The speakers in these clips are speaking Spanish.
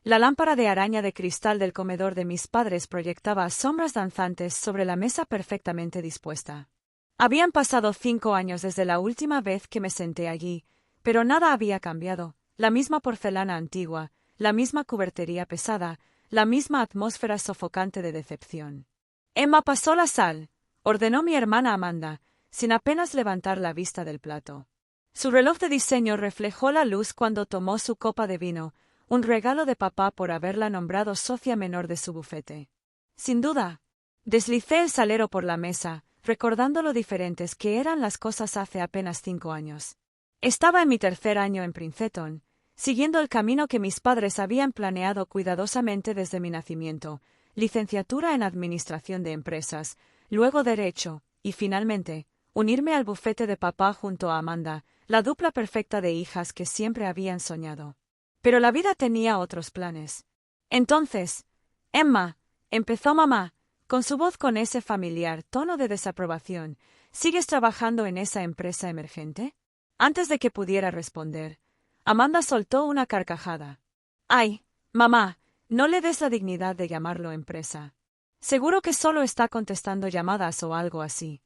La lámpara de araña de cristal del comedor de mis padres proyectaba sombras danzantes sobre la mesa perfectamente dispuesta. Habían pasado 5 años desde la última vez que me senté allí, pero nada había cambiado. La misma porcelana antigua, la misma cubertería pesada, la misma atmósfera sofocante de decepción. Emma, pasó la sal, ordenó mi hermana Amanda, sin apenas levantar la vista del plato. Su reloj de diseño reflejó la luz cuando tomó su copa de vino, un regalo de papá por haberla nombrado socia menor de su bufete. Sin duda. Deslicé el salero por la mesa, recordando lo diferentes que eran las cosas hace apenas 5 años. Estaba en mi 3er año en Princeton, siguiendo el camino que mis padres habían planeado cuidadosamente desde mi nacimiento: licenciatura en Administración de Empresas, luego Derecho, y finalmente, unirme al bufete de papá junto a Amanda, la dupla perfecta de hijas que siempre habían soñado. Pero la vida tenía otros planes. Entonces, Emma, empezó mamá, con su voz con ese familiar tono de desaprobación, ¿sigues trabajando en esa empresa emergente? Antes de que pudiera responder, Amanda soltó una carcajada. Ay, mamá, no le des la dignidad de llamarlo empresa. Seguro que solo está contestando llamadas o algo así.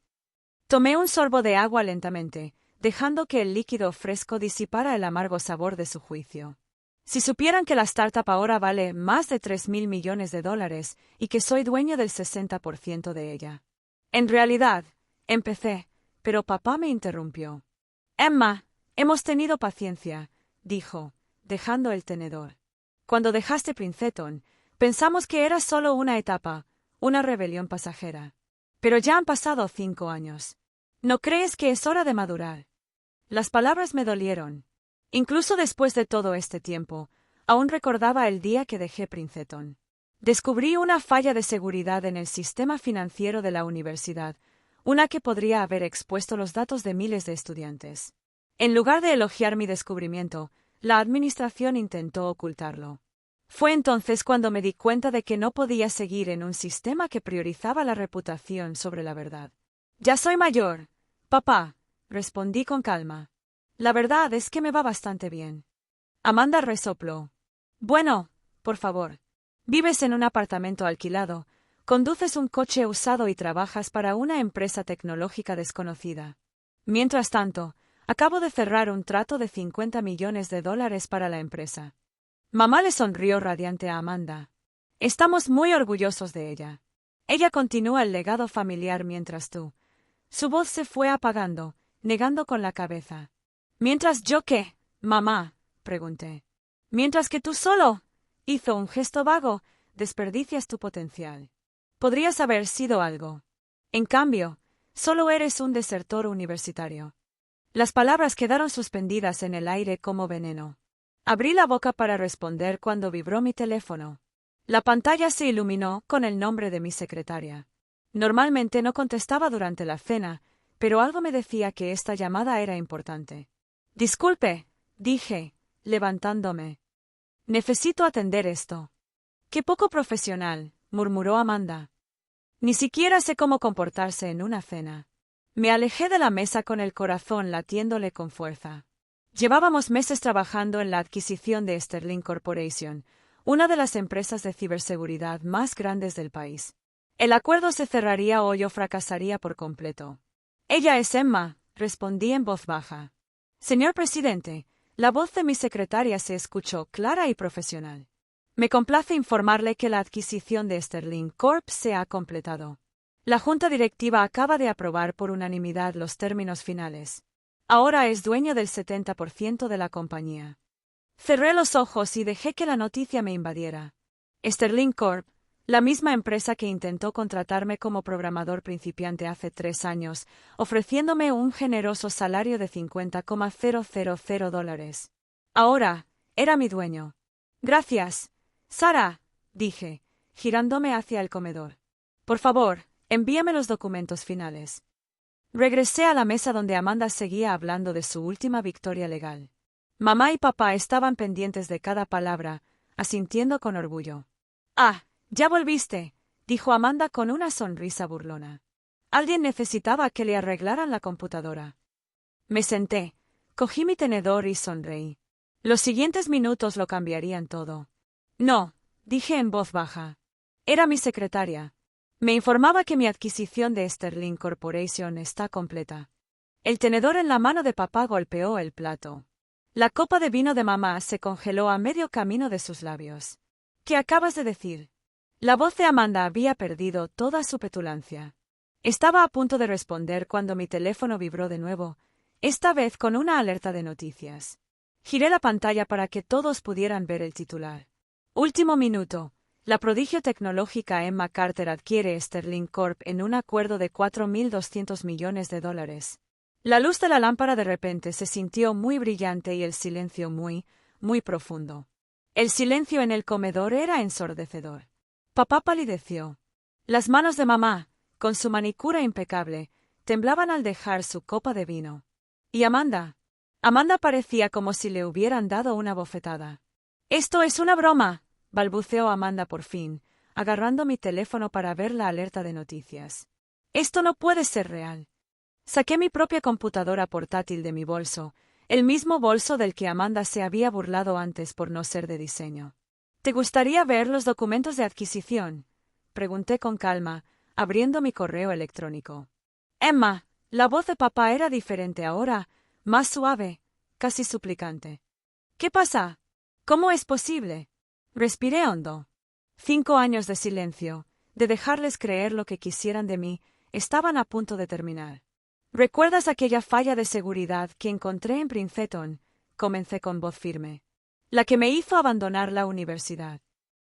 Tomé un sorbo de agua lentamente, dejando que el líquido fresco disipara el amargo sabor de su juicio. Si supieran que la startup ahora vale más de $3.000 millones y que soy dueño del 60% de ella. En realidad, empecé, pero papá me interrumpió. Emma, hemos tenido paciencia, dijo, dejando el tenedor. Cuando dejaste Princeton, pensamos que era solo una etapa, una rebelión pasajera. Pero ya han pasado 5 años. ¿No crees que es hora de madurar? Las palabras me dolieron. Incluso después de todo este tiempo, aún recordaba el día que dejé Princeton. Descubrí una falla de seguridad en el sistema financiero de la universidad, una que podría haber expuesto los datos de miles de estudiantes. En lugar de elogiar mi descubrimiento, la administración intentó ocultarlo. Fue entonces cuando me di cuenta de que no podía seguir en un sistema que priorizaba la reputación sobre la verdad. Ya soy mayor, papá, respondí con calma. La verdad es que me va bastante bien. Amanda resopló. Bueno, por favor. Vives en un apartamento alquilado, conduces un coche usado y trabajas para una empresa tecnológica desconocida. Mientras tanto, acabo de cerrar un trato de $50 millones para la empresa. Mamá le sonrió radiante a Amanda. Estamos muy orgullosos de ella. Ella continúa el legado familiar mientras tú. Su voz se fue apagando, negando con la cabeza. ¿Mientras yo qué, mamá?, pregunté. Mientras que tú solo, hizo un gesto vago, desperdicias tu potencial. Podrías haber sido algo. En cambio, solo eres un desertor universitario. Las palabras quedaron suspendidas en el aire como veneno. Abrí la boca para responder cuando vibró mi teléfono. La pantalla se iluminó con el nombre de mi secretaria. Normalmente no contestaba durante la cena, pero algo me decía que esta llamada era importante. Disculpe, dije, levantándome. Necesito atender esto. Qué poco profesional, murmuró Amanda. Ni siquiera sé cómo comportarse en una cena. Me alejé de la mesa con el corazón latiéndole con fuerza. Llevábamos meses trabajando en la adquisición de Sterling Corporation, una de las empresas de ciberseguridad más grandes del país. El acuerdo se cerraría o yo fracasaría por completo. Ella es Emma, respondí en voz baja. Señor presidente, la voz de mi secretaria se escuchó clara y profesional. Me complace informarle que la adquisición de Sterling Corp se ha completado. La junta directiva acaba de aprobar por unanimidad los términos finales. Ahora es dueño del 70% de la compañía. Cerré los ojos y dejé que la noticia me invadiera. Sterling Corp, la misma empresa que intentó contratarme como programador principiante hace 3 años, ofreciéndome un generoso salario de $50,000. Ahora, era mi dueño. Gracias, Sara, dije, girándome hacia el comedor. Por favor, envíame los documentos finales. Regresé a la mesa donde Amanda seguía hablando de su última victoria legal. Mamá y papá estaban pendientes de cada palabra, asintiendo con orgullo. Ah, ya volviste, dijo Amanda con una sonrisa burlona. Alguien necesitaba que le arreglaran la computadora. Me senté, cogí mi tenedor y sonreí. Los siguientes minutos lo cambiarían todo. No, dije en voz baja. Era mi secretaria. Me informaba que mi adquisición de Sterling Corporation está completa. El tenedor en la mano de papá golpeó el plato. La copa de vino de mamá se congeló a medio camino de sus labios. ¿Qué acabas de decir? La voz de Amanda había perdido toda su petulancia. Estaba a punto de responder cuando mi teléfono vibró de nuevo, esta vez con una alerta de noticias. Giré la pantalla para que todos pudieran ver el titular. Último minuto. La prodigio tecnológica Emma Carter adquiere Sterling Corp en un acuerdo de $4.200 millones. La luz de la lámpara de repente se sintió muy brillante y el silencio muy, muy profundo. El silencio en el comedor era ensordecedor. Papá palideció. Las manos de mamá, con su manicura impecable, temblaban al dejar su copa de vino. ¿Y Amanda? Amanda parecía como si le hubieran dado una bofetada. «Esto es una broma», balbuceó Amanda por fin, agarrando mi teléfono para ver la alerta de noticias. «Esto no puede ser real». Saqué mi propia computadora portátil de mi bolso, el mismo bolso del que Amanda se había burlado antes por no ser de diseño. «¿Te gustaría ver los documentos de adquisición?», pregunté con calma, abriendo mi correo electrónico. «Emma», la voz de papá era diferente ahora, más suave, casi suplicante. «¿Qué pasa? ¿Cómo es posible?». Respiré hondo. 5 años de silencio, de dejarles creer lo que quisieran de mí, estaban a punto de terminar. «¿Recuerdas aquella falla de seguridad que encontré en Princeton?», comencé con voz firme. «La que me hizo abandonar la universidad».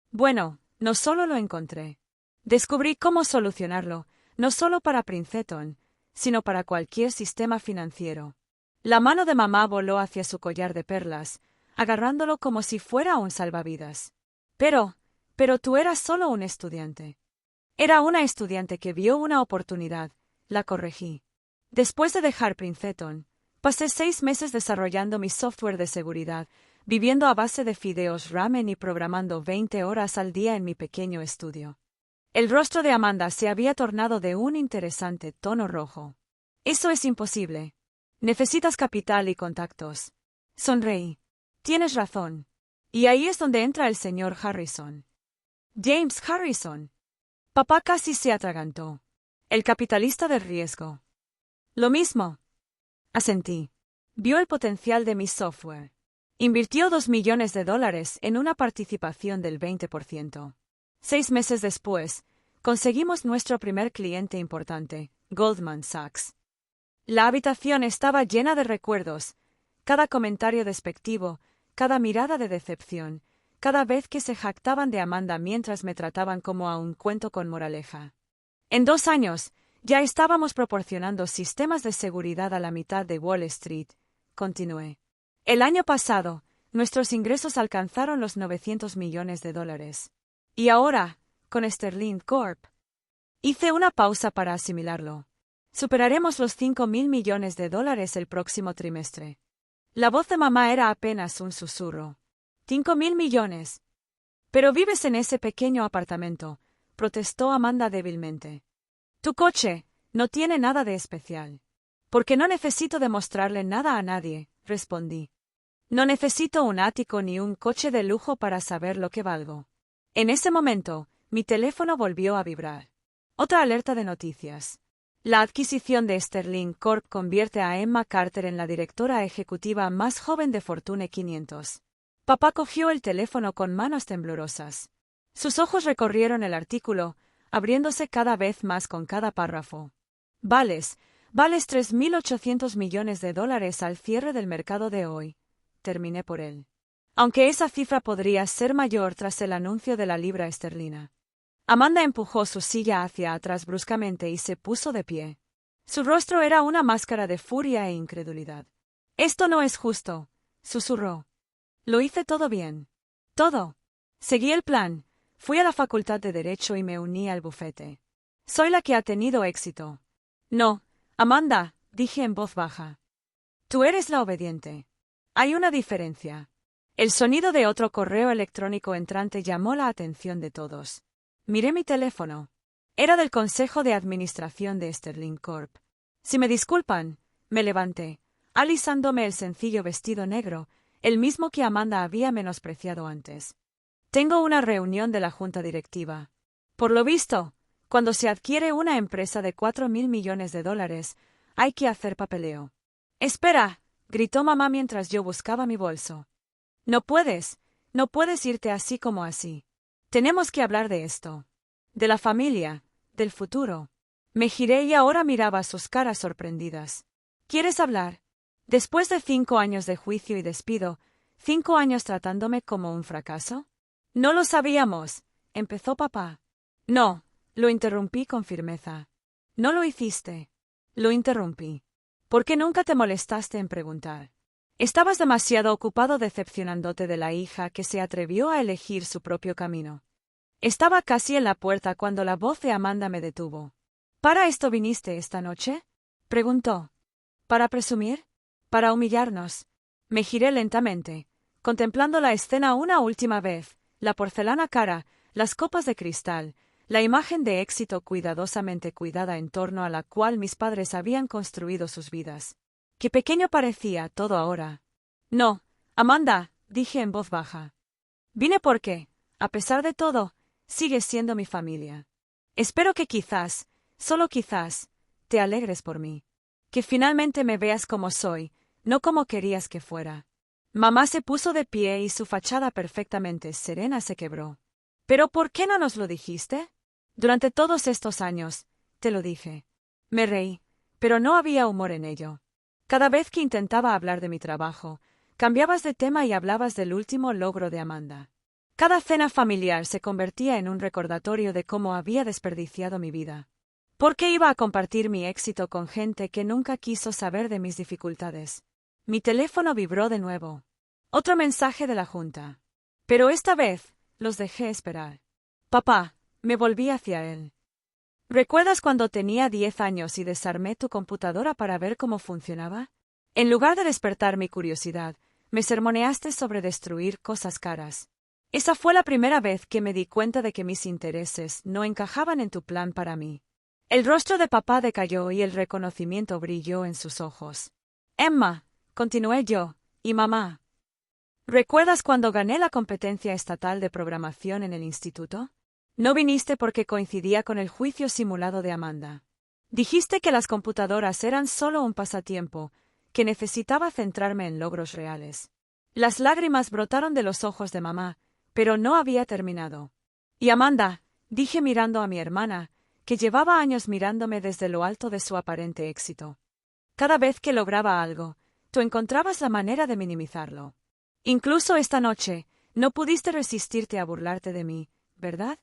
Bueno, no solo lo encontré. Descubrí cómo solucionarlo, no solo para Princeton, sino para cualquier sistema financiero. La mano de mamá voló hacia su collar de perlas, agarrándolo como si fuera un salvavidas. Pero tú eras solo un estudiante. Era una estudiante que vio una oportunidad, la corregí. Después de dejar Princeton, pasé 6 meses desarrollando mi software de seguridad, viviendo a base de fideos ramen y programando 20 horas al día en mi pequeño estudio. El rostro de Amanda se había tornado de un interesante tono rojo. «Eso es imposible. Necesitas capital y contactos». Sonreí. «Tienes razón. Y ahí es donde entra el señor Harrison». «James Harrison». Papá casi se atragantó. «El capitalista de riesgo». «Lo mismo». Asentí. Vio el potencial de mi software. Invirtió $2 millones en una participación del 20%. 6 meses después, conseguimos nuestro primer cliente importante, Goldman Sachs. La habitación estaba llena de recuerdos, cada comentario despectivo, cada mirada de decepción, cada vez que se jactaban de Amanda mientras me trataban como a un cuento con moraleja. En 2 años, ya estábamos proporcionando sistemas de seguridad a la mitad de Wall Street, continué. El año pasado, nuestros ingresos alcanzaron los $900 millones. Y ahora, con Sterling Corp. Hice una pausa para asimilarlo. Superaremos los $5.000 millones el próximo trimestre. La voz de mamá era apenas un susurro. «¿5.000 millones? Pero vives en ese pequeño apartamento», protestó Amanda débilmente. «Tu coche no tiene nada de especial». «Porque no necesito demostrarle nada a nadie», respondí. «No necesito un ático ni un coche de lujo para saber lo que valgo». En ese momento, mi teléfono volvió a vibrar. Otra alerta de noticias. La adquisición de Sterling Corp convierte a Emma Carter en la directora ejecutiva más joven de Fortune 500. Papá cogió el teléfono con manos temblorosas. Sus ojos recorrieron el artículo, abriéndose cada vez más con cada párrafo. Vales 3.800 millones de dólares al cierre del mercado de hoy. Terminé por él. Aunque esa cifra podría ser mayor tras el anuncio de la libra esterlina. Amanda empujó su silla hacia atrás bruscamente y se puso de pie. Su rostro era una máscara de furia e incredulidad. «Esto no es justo», susurró. «Lo hice todo bien. Todo. Seguí el plan, fui a la facultad de Derecho y me uní al bufete. Soy la que ha tenido éxito». «No, Amanda», dije en voz baja. «Tú eres la obediente. Hay una diferencia». El sonido de otro correo electrónico entrante llamó la atención de todos. Miré mi teléfono. Era del Consejo de Administración de Sterling Corp. «Si me disculpan», me levanté, alisándome el sencillo vestido negro, el mismo que Amanda había menospreciado antes. Tengo una reunión de la junta directiva. Por lo visto, cuando se adquiere una empresa de 4.000 millones de dólares, hay que hacer papeleo. Espera, gritó mamá mientras yo buscaba mi bolso. No puedes irte así como así. Tenemos que hablar de esto. De la familia, del futuro. Me giré y ahora miraba sus caras sorprendidas. ¿Quieres hablar? Después de 5 años de juicio y despido, 5 años tratándome como un fracaso. No lo sabíamos, empezó papá. No, lo interrumpí con firmeza. No lo hiciste. Lo interrumpí. ¿Por qué nunca te molestaste en preguntar? Estabas demasiado ocupado decepcionándote de la hija que se atrevió a elegir su propio camino. Estaba casi en la puerta cuando la voz de Amanda me detuvo. ¿Para esto viniste esta noche?, preguntó. ¿Para presumir? ¿Para humillarnos? Me giré lentamente, contemplando la escena una última vez, la porcelana cara, las copas de cristal, la imagen de éxito cuidadosamente cuidada en torno a la cual mis padres habían construido sus vidas. Qué pequeño parecía todo ahora. No, Amanda, dije en voz baja. Vine porque, a pesar de todo, sigues siendo mi familia. Espero que quizás, solo quizás, te alegres por mí. Que finalmente me veas como soy, no como querías que fuera. Mamá se puso de pie y su fachada perfectamente serena se quebró. ¿Pero por qué no nos lo dijiste? Durante todos estos años, te lo dije. Me reí, pero no había humor en ello. Cada vez que intentaba hablar de mi trabajo, cambiabas de tema y hablabas del último logro de Amanda. Cada cena familiar se convertía en un recordatorio de cómo había desperdiciado mi vida. ¿Por qué iba a compartir mi éxito con gente que nunca quiso saber de mis dificultades? Mi teléfono vibró de nuevo. Otro mensaje de la junta. Pero esta vez, los dejé esperar. Papá, me volví hacia él. ¿Recuerdas cuando tenía 10 años y desarmé tu computadora para ver cómo funcionaba? En lugar de despertar mi curiosidad, me sermoneaste sobre destruir cosas caras. Esa fue la primera vez que me di cuenta de que mis intereses no encajaban en tu plan para mí. El rostro de papá decayó y el reconocimiento brilló en sus ojos. Emma, continué yo, y mamá. ¿Recuerdas cuando gané la competencia estatal de programación en el instituto? No viniste porque coincidía con el juicio simulado de Amanda. Dijiste que las computadoras eran solo un pasatiempo, que necesitaba centrarme en logros reales. Las lágrimas brotaron de los ojos de mamá, pero no había terminado. Y Amanda, dije mirando a mi hermana, que llevaba años mirándome desde lo alto de su aparente éxito. Cada vez que lograba algo, tú encontrabas la manera de minimizarlo. Incluso esta noche, no pudiste resistirte a burlarte de mí, ¿verdad?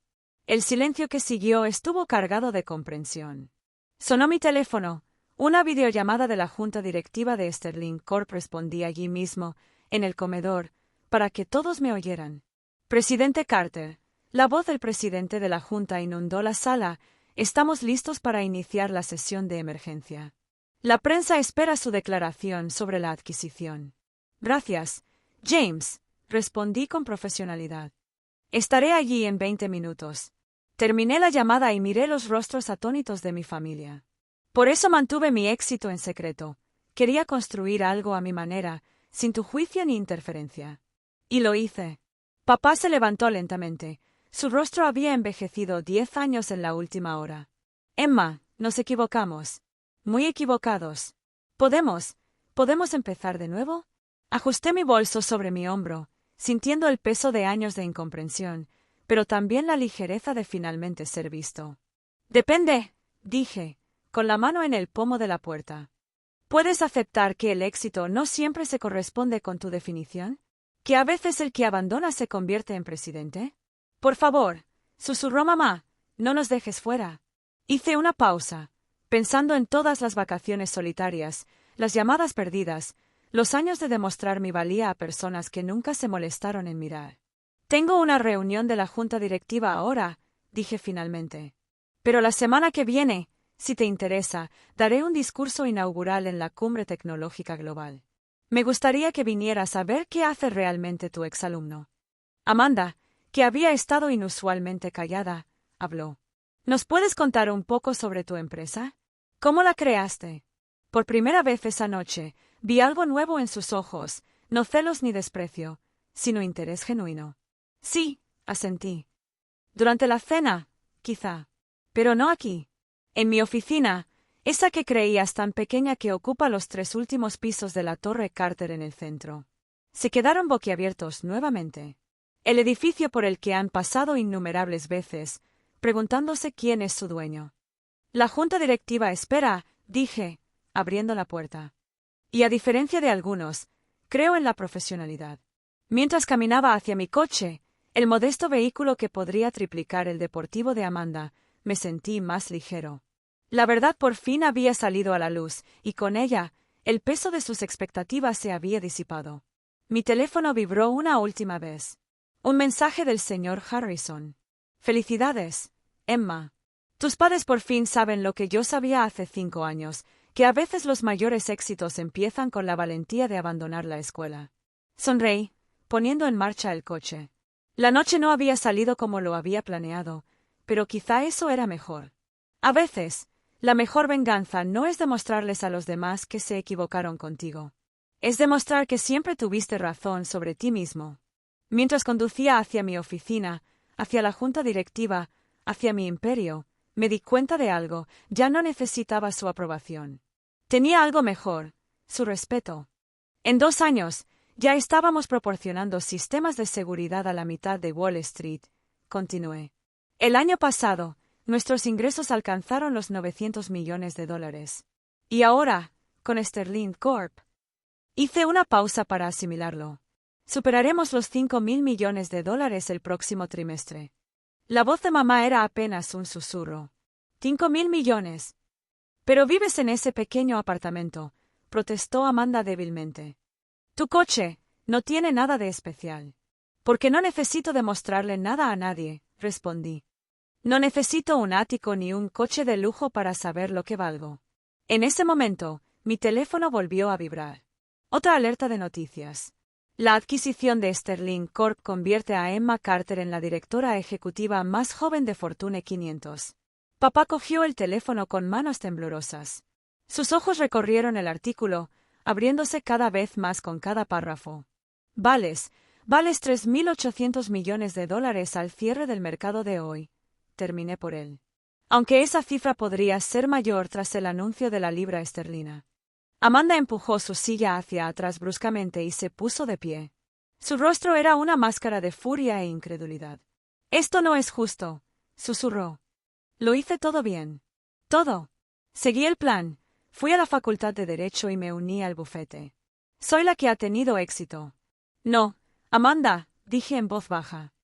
El silencio que siguió estuvo cargado de comprensión. Sonó mi teléfono. Una videollamada de la junta directiva de Sterling Corp respondí allí mismo, en el comedor, para que todos me oyeran. Presidente Carter. La voz del presidente de la junta inundó la sala. Estamos listos para iniciar la sesión de emergencia. La prensa espera su declaración sobre la adquisición. Gracias, James, respondí con profesionalidad. Estaré allí en 20 minutos. Terminé la llamada y miré los rostros atónitos de mi familia. Por eso mantuve mi éxito en secreto. Quería construir algo a mi manera, sin tu juicio ni interferencia. Y lo hice. Papá se levantó lentamente. Su rostro había envejecido 10 años en la última hora. Emma, nos equivocamos. Muy equivocados. ¿Podemos empezar de nuevo? Ajusté mi bolso sobre mi hombro, sintiendo el peso de años de incomprensión, pero también la ligereza de finalmente ser visto. Depende, dije, con la mano en el pomo de la puerta. ¿Puedes aceptar que el éxito no siempre se corresponde con tu definición? ¿Que a veces el que abandona se convierte en presidente? Por favor, susurró mamá, no nos dejes fuera. Hice una pausa, pensando en todas las vacaciones solitarias, las llamadas perdidas, los años de demostrar mi valía a personas que nunca se molestaron en mirar. Tengo una reunión de la junta directiva ahora, dije finalmente. Pero la semana que viene, si te interesa, daré un discurso inaugural en la Cumbre Tecnológica Global. Me gustaría que vinieras a ver qué hace realmente tu exalumno. Amanda, que había estado inusualmente callada, habló. ¿Nos puedes contar un poco sobre tu empresa? ¿Cómo la creaste? Por primera vez esa noche, vi algo nuevo en sus ojos, no celos ni desprecio, sino interés genuino. Sí, asentí. Durante la cena, quizá. Pero no aquí. En mi oficina, esa que creías tan pequeña que ocupa los 3 últimos pisos de la Torre Carter en el centro. Se quedaron boquiabiertos nuevamente. El edificio por el que han pasado innumerables veces, preguntándose quién es su dueño. La junta directiva espera, dije, abriendo la puerta. Y a diferencia de algunos, creo en la profesionalidad. Mientras caminaba hacia mi coche, el modesto vehículo que podría triplicar el deportivo de Amanda, me sentí más ligero. La verdad por fin había salido a la luz, y con ella, el peso de sus expectativas se había disipado. Mi teléfono vibró una última vez. Un mensaje del señor Harrison. Felicidades, Emma. Tus padres por fin saben lo que yo sabía hace 5 años, que a veces los mayores éxitos empiezan con la valentía de abandonar la escuela. Sonreí, poniendo en marcha el coche. La noche no había salido como lo había planeado, pero quizá eso era mejor. A veces, la mejor venganza no es demostrarles a los demás que se equivocaron contigo. Es demostrar que siempre tuviste razón sobre ti mismo. Mientras conducía hacia mi oficina, hacia la junta directiva, hacia mi imperio, me di cuenta de algo, ya no necesitaba su aprobación. Tenía algo mejor, su respeto. En 2 años, ya estábamos proporcionando sistemas de seguridad a la mitad de Wall Street, continué. El año pasado, nuestros ingresos alcanzaron los $900 millones. Y ahora, con Sterling Corp. Hice una pausa para asimilarlo. Superaremos los $5,000 millones el próximo trimestre. La voz de mamá era apenas un susurro. $5,000 millones. Pero vives en ese pequeño apartamento, protestó Amanda débilmente. Tu coche no tiene nada de especial. Porque no necesito demostrarle nada a nadie, respondí. No necesito un ático ni un coche de lujo para saber lo que valgo. En ese momento, mi teléfono volvió a vibrar. Otra alerta de noticias. La adquisición de Sterling Corp convierte a Emma Carter en la directora ejecutiva más joven de Fortune 500. Papá cogió el teléfono con manos temblorosas. Sus ojos recorrieron el artículo, abriéndose cada vez más con cada párrafo. Vales 3.800 millones de dólares al cierre del mercado de hoy. Terminé por él. Aunque esa cifra podría ser mayor tras el anuncio de la libra esterlina. Amanda empujó su silla hacia atrás bruscamente y se puso de pie. Su rostro era una máscara de furia e incredulidad. Esto no es justo, susurró. Lo hice todo bien. Todo. Seguí el plan, fui a la facultad de Derecho y me uní al bufete. Soy la que ha tenido éxito. No, Amanda, dije en voz baja.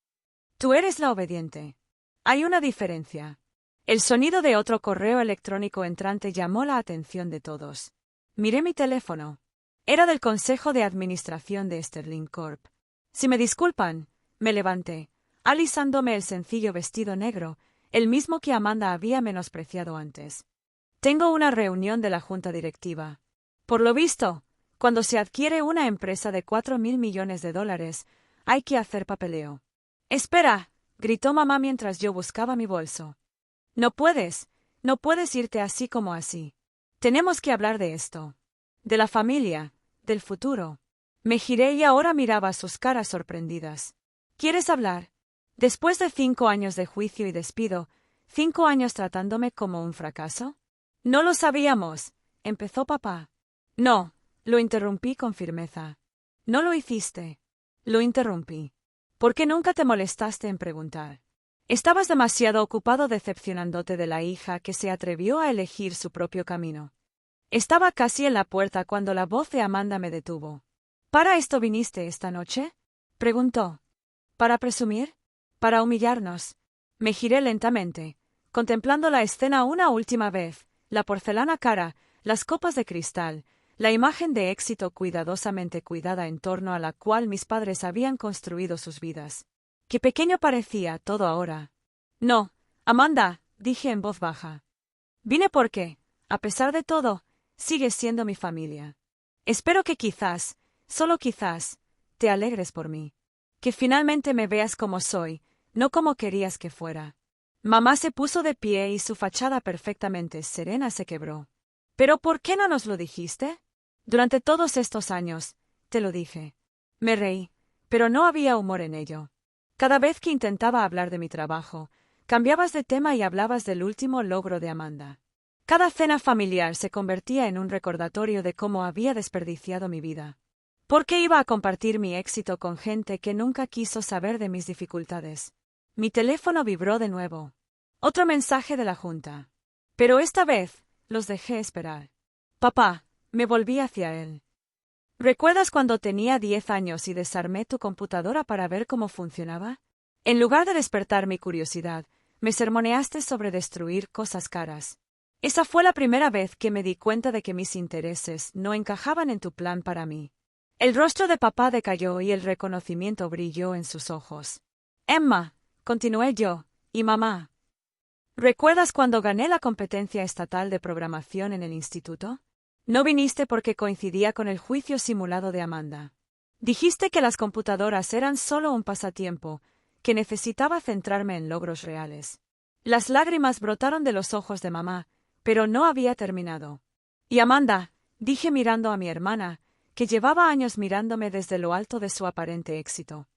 Tú eres la obediente. Hay una diferencia. El sonido de otro correo electrónico entrante llamó la atención de todos. Miré mi teléfono. Era del Consejo de Administración de Sterling Corp. Si me disculpan, me levanté, alisándome el sencillo vestido negro, el mismo que Amanda había menospreciado antes. Tengo una reunión de la junta directiva. Por lo visto, cuando se adquiere una empresa de $4,000 millones, hay que hacer papeleo. Espera, gritó mamá mientras yo buscaba mi bolso. No puedes irte así como así. Tenemos que hablar de esto. De la familia, del futuro. Me giré y ahora miraba sus caras sorprendidas. ¿Quieres hablar? Después de 5 años de juicio y despido, 5 años tratándome como un fracaso. No lo sabíamos, empezó papá. No, lo interrumpí con firmeza. No lo hiciste. Lo interrumpí. ¿Por qué nunca te molestaste en preguntar? Estabas demasiado ocupado decepcionándote de la hija que se atrevió a elegir su propio camino. Estaba casi en la puerta cuando la voz de Amanda me detuvo. ¿Para esto viniste esta noche? Preguntó. ¿Para presumir? ¿Para humillarnos? Me giré lentamente, contemplando la escena una última vez, la porcelana cara, las copas de cristal, la imagen de éxito cuidadosamente cuidada en torno a la cual mis padres habían construido sus vidas. Qué pequeño parecía todo ahora. No, Amanda, dije en voz baja. Vine porque, a pesar de todo, sigues siendo mi familia. Espero que quizás, solo quizás, te alegres por mí. Que finalmente me veas como soy, no como querías que fuera. Mamá se puso de pie y su fachada perfectamente serena se quebró. ¿Pero por qué no nos lo dijiste? Durante todos estos años, te lo dije. Me reí, pero no había humor en ello. Cada vez que intentaba hablar de mi trabajo, cambiabas de tema y hablabas del último logro de Amanda. Cada cena familiar se convertía en un recordatorio de cómo había desperdiciado mi vida. ¿Por qué iba a compartir mi éxito con gente que nunca quiso saber de mis dificultades? Mi teléfono vibró de nuevo. Otro mensaje de la junta. Pero esta vez, los dejé esperar. Papá, me volví hacia él. ¿Recuerdas cuando tenía 10 años y desarmé tu computadora para ver cómo funcionaba? En lugar de despertar mi curiosidad, me sermoneaste sobre destruir cosas caras. Esa fue la primera vez que me di cuenta de que mis intereses no encajaban en tu plan para mí. El rostro de papá decayó y el reconocimiento brilló en sus ojos. Emma, continué yo, y mamá. ¿Recuerdas cuando gané la competencia estatal de programación en el instituto? No viniste porque coincidía con el juicio simulado de Amanda. Dijiste que las computadoras eran solo un pasatiempo, que necesitaba centrarme en logros reales. Las lágrimas brotaron de los ojos de mamá, pero no había terminado. Y Amanda, dije mirando a mi hermana, que llevaba años mirándome desde lo alto de su aparente éxito.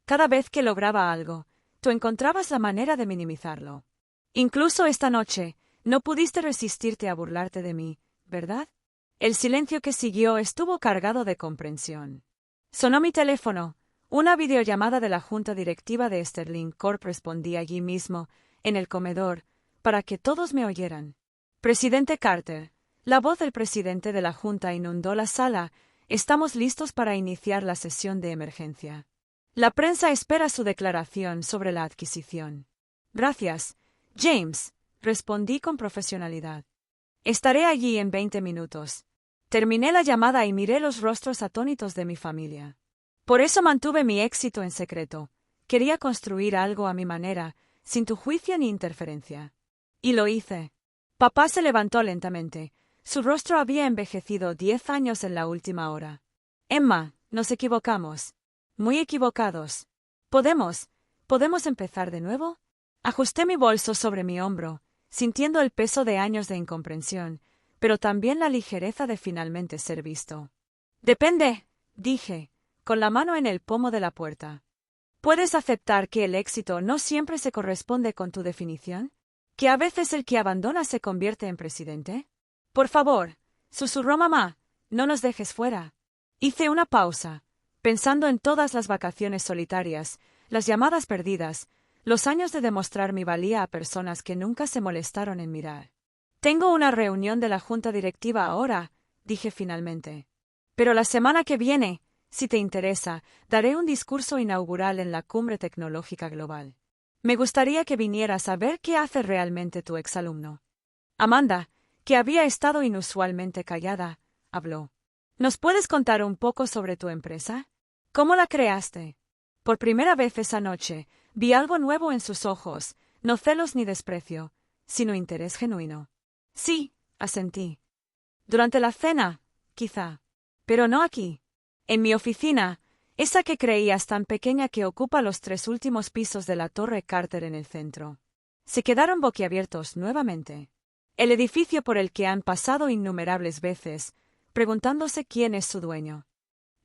Cada vez que lograba algo, tú encontrabas la manera de minimizarlo. Incluso esta noche, no pudiste resistirte a burlarte de mí, ¿verdad? El silencio que siguió estuvo cargado de comprensión. Sonó mi teléfono. Una videollamada de la junta directiva de Sterling Corp respondí allí mismo, en el comedor, para que todos me oyeran. Presidente Carter, la voz del presidente de la junta inundó la sala. Estamos listos para iniciar la sesión de emergencia. La prensa espera su declaración sobre la adquisición. Gracias, James, respondí con profesionalidad. Estaré allí en 20 minutos. Terminé la llamada y miré los rostros atónitos de mi familia. Por eso mantuve mi éxito en secreto. Quería construir algo a mi manera, sin tu juicio ni interferencia. Y lo hice. Papá se levantó lentamente. Su rostro había envejecido 10 años en la última hora. Emma, nos equivocamos. Muy equivocados. ¿Podemos empezar de nuevo? Ajusté mi bolso sobre mi hombro, sintiendo el peso de años de incomprensión, pero también la ligereza de finalmente ser visto. Depende, dije, con la mano en el pomo de la puerta. ¿Puedes aceptar que el éxito no siempre se corresponde con tu definición? ¿Que a veces el que abandona se convierte en presidente? Por favor, susurró mamá, no nos dejes fuera. Hice una pausa, pensando en todas las vacaciones solitarias, las llamadas perdidas, los años de demostrar mi valía a personas que nunca se molestaron en mirar. Tengo una reunión de la junta directiva ahora, dije finalmente. Pero la semana que viene, si te interesa, daré un discurso inaugural en la Cumbre Tecnológica Global. Me gustaría que vinieras a ver qué hace realmente tu exalumno. Amanda, que había estado inusualmente callada, habló. ¿Nos puedes contar un poco sobre tu empresa? ¿Cómo la creaste? Por primera vez esa noche, vi algo nuevo en sus ojos, no celos ni desprecio, sino interés genuino. Sí, asentí. Durante la cena, quizá. Pero no aquí. En mi oficina, esa que creías tan pequeña que ocupa los 3 últimos pisos de la Torre Carter en el centro. Se quedaron boquiabiertos nuevamente. El edificio por el que han pasado innumerables veces, preguntándose quién es su dueño.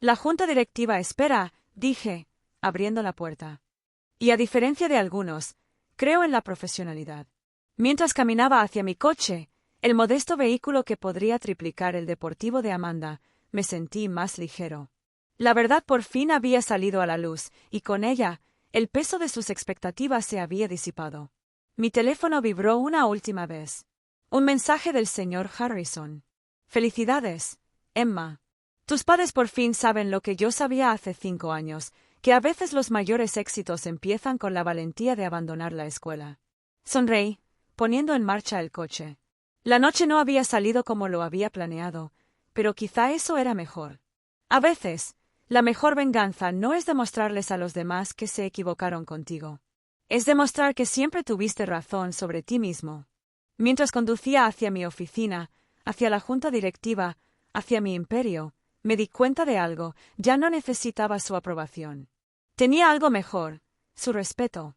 La junta directiva espera, dije, abriendo la puerta. Y a diferencia de algunos, creo en la profesionalidad. Mientras caminaba hacia mi coche, el modesto vehículo que podría triplicar el deportivo de Amanda, me sentí más ligero. La verdad por fin había salido a la luz, y con ella, el peso de sus expectativas se había disipado. Mi teléfono vibró una última vez. Un mensaje del señor Harrison. Felicidades, Emma. Tus padres por fin saben lo que yo sabía hace 5 años, que a veces los mayores éxitos empiezan con la valentía de abandonar la escuela. Sonreí, poniendo en marcha el coche. La noche no había salido como lo había planeado, pero quizá eso era mejor. A veces, la mejor venganza no es demostrarles a los demás que se equivocaron contigo. Es demostrar que siempre tuviste razón sobre ti mismo. Mientras conducía hacia mi oficina, hacia la junta directiva, hacia mi imperio, me di cuenta de algo, ya no necesitaba su aprobación. Tenía algo mejor, su respeto.